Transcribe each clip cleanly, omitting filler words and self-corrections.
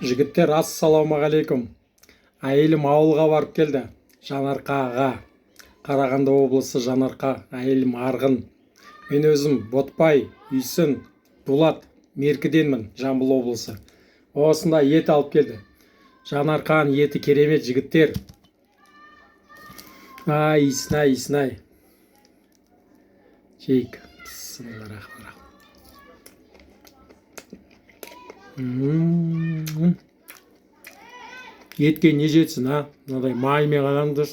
Жігіттер, ассалаумағалейкум. Әйелім ауылға барып келді. Жанарқаға. Қарағанды облысы Жанарқа. Әйелім Арғын. Мен өзім Ботпай, Үйсін, Дулат, Меркіденмін, Жамбыл облысы. Осында ет алып келді. Жанарқаның еті керемет, жігіттер. Ай, Исінай. Жейік. Етке не жетсін, а? Мынадай маймен қалаңдыр.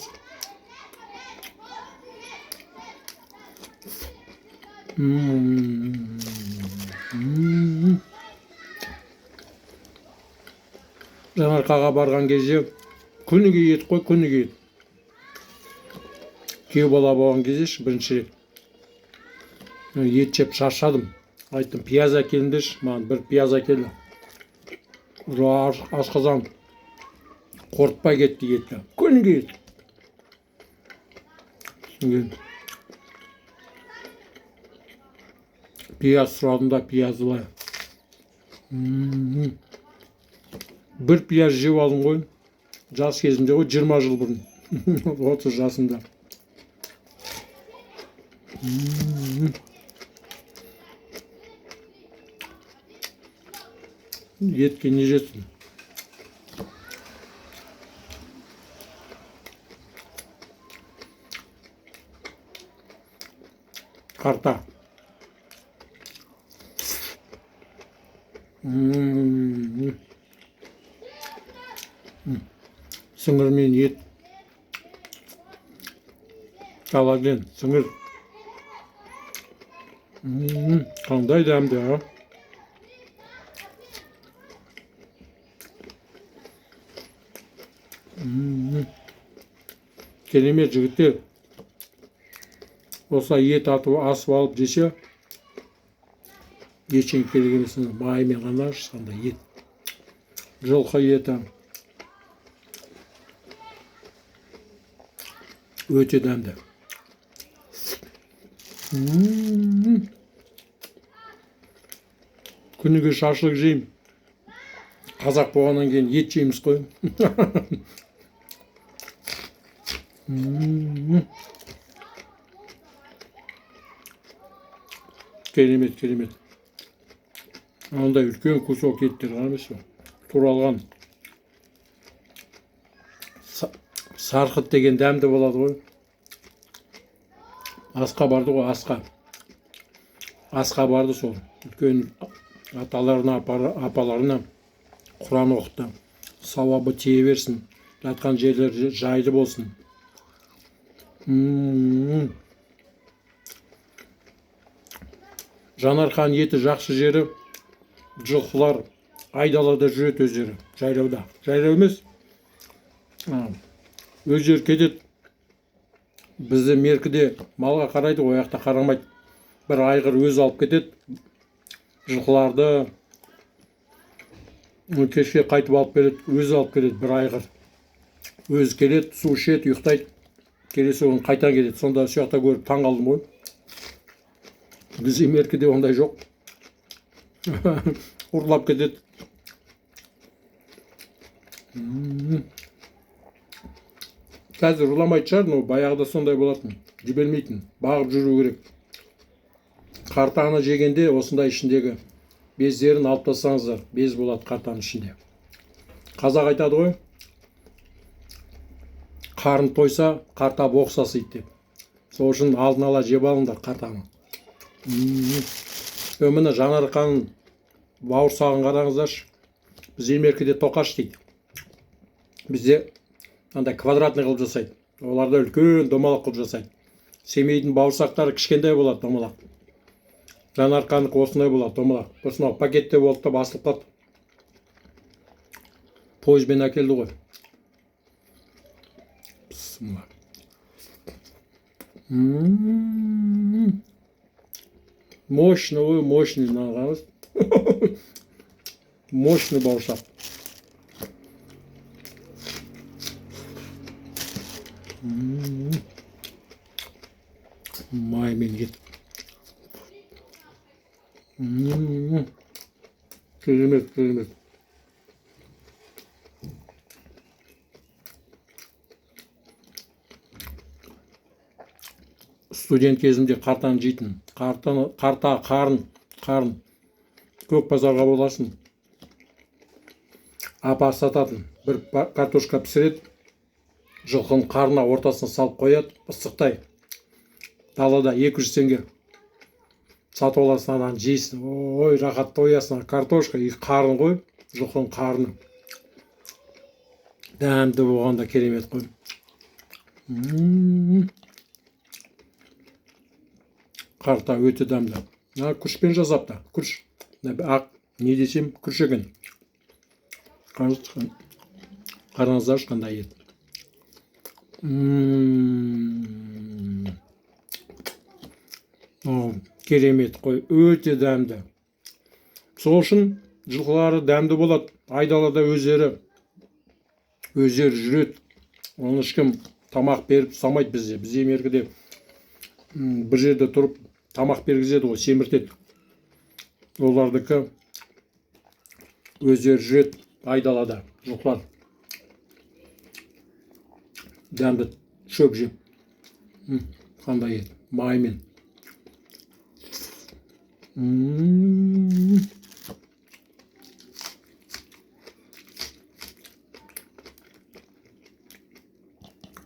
Жанарқаға барған кезде күніге ет қой, күніге ет. Күйеу бала болған кезде бірінші рет ет жеп шаршадым. Айттым, пияз әкеліңдерші. Маған бір пияз әкелді. Асқазан қорытпай кетті етті. Күніге ет. Пияз сұрадым да, пиязды былай. Бір пияз жеп алдым ғой. Жас кезімде ғой, 20 жыл бұрын. 30 жасымда. Етке не жетсін? Қарта. Сіңірмен ет. Қалаген, сіңір. Қандай дәмді, а? Керемет, жігіттер. Осылай ет асып алып жесе, ештеңе керек емес. Маймен ғана сонда ет. Жылқы еті. Өте дәмді. Күніге шашлық жеймін. Қазақ болғаннан кейін ет жейміз қой. Керемет. Ондай үлкен кусок еттер ғамыз ба? Туралған. Сарқыт деген дәмді болады ғой. Асқа барды ғой, асқа. Асқа барды сол. Үлкен аталарына, апаларына Құран оқытты. Сауабы тие берсін. Жатқан жерлер жайлы болсын. Жанарқаның еті жақсы жері, жылқылар айдалада жүреді өздері. Жайлауда. Жайлау емес. Өздері кетеді. Бізде Меркіде малға қарайды, ояқта қарамайды. Бір айғыр өз алып кетеді. Жылқыларды кешке қайтып алып келеді, өз алып келеді бір айғыр. Өз келеді, су ішеді, ұйықтайды. Келесі оған қайтан келеді. Сонда сияқта көріп таң қалдым ғой. Бізде Меркіде ондай жоқ. Ұрлап кетеді. Қазір ұрламайды шығар, но баяғыда сондай болатын. Жібермейтін, бағып жүру керек. Қартаны жегенде осындай ішіндегі бездерін алып тастаңыздар. Без болады қартаның ішінде. Қазақ айтады ғой, қарын тойса, қарта боқсасыйды деп. Сол үшін алдын ала жеп алыңдар қартаны. Міне Жанарқаның бауырсағын қараңыздаршы. Бізде Меркіде тоқаш дейді. Бізде андай квадратный қылып жасайды. Оларда үлкен домалақ қылып жасайды. Семейдің бауырсақтары кішкентай болады, домалақ. Жанарқаның осындай болады, домалақ. Осынау пакетте болды да басылып қалды. Пойызбен әкелді ғой. Мощный нағыз. Мощный бауырсақ. Маймен ет. Керемет. студент кезімде қартаны жейтін. Қарта қарын. Көк базарға боласың. Апа сататын. Бір картошка пісіреді. Жылқының қарына ортасына салып қояды. Ыстықтай. Далада 200 теңге. Сатып аласың, ананы жейсің. Ой, рахат тоясың. Картошка, қарын ғой. Жылқының қарны. Дәмді болғанда керемет қой. Қарта өте дәмді. Күрішпен жасапты. Күріш. Ақ, не десем, күріш екен. Қараңыздаршы қандай ет. Керемет қой. Өте дәмді. Сол үшін жылқылары дәмді болады. Айдалада өздері жүреді. Оны ешкім тамақ беріп самайды бізде. Бізде меркеде бір жерде тұрып тамақ бергізеді ғой, семіртеді. Олардікі өздері жүреді айдалада жылқылар. Дәмді шөп жеп. Қандай ет, маймен.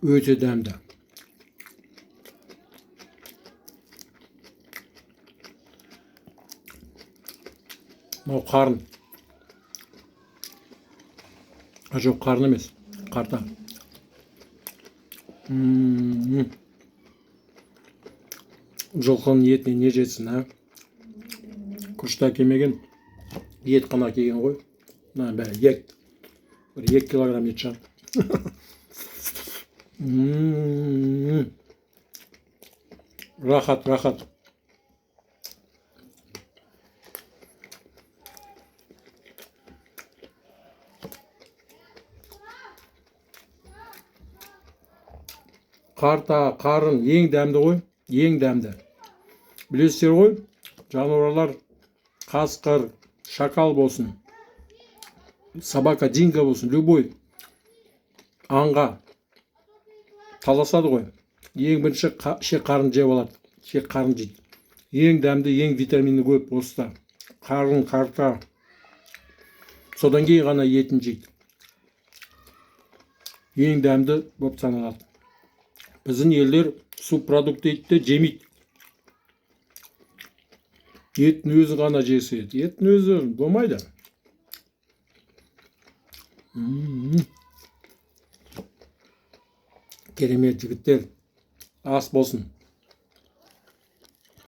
Өте дәмді. Мынау қарын. Жоқ, қарын емес, қарта. Жылқының етіне не жетсін, күрішті әкелмеген, ет қана келген ғой. Бәрі 2 килограмм ет шығар. Рахат. Қарта, қарын ең дәмді ғой, ең дәмді. Білесіздер ғой, жануарлар қасқыр, шакал болсын, собака, динго болсын, любой аңға таласады ғой. Ең бірінші шек қарын жеп алады, шек қарын жейді. Ең дәмді, ең витамині көп осыда. Қарын, қарта. Содан кейін ғана етін жейді. Ең дәмді болып саналады. Біздің елдер субпродукт етті жемейді. Еттің өзі ғана жесе. Еттің өзі болмайды. Керемет жігіттер. Ас болсын.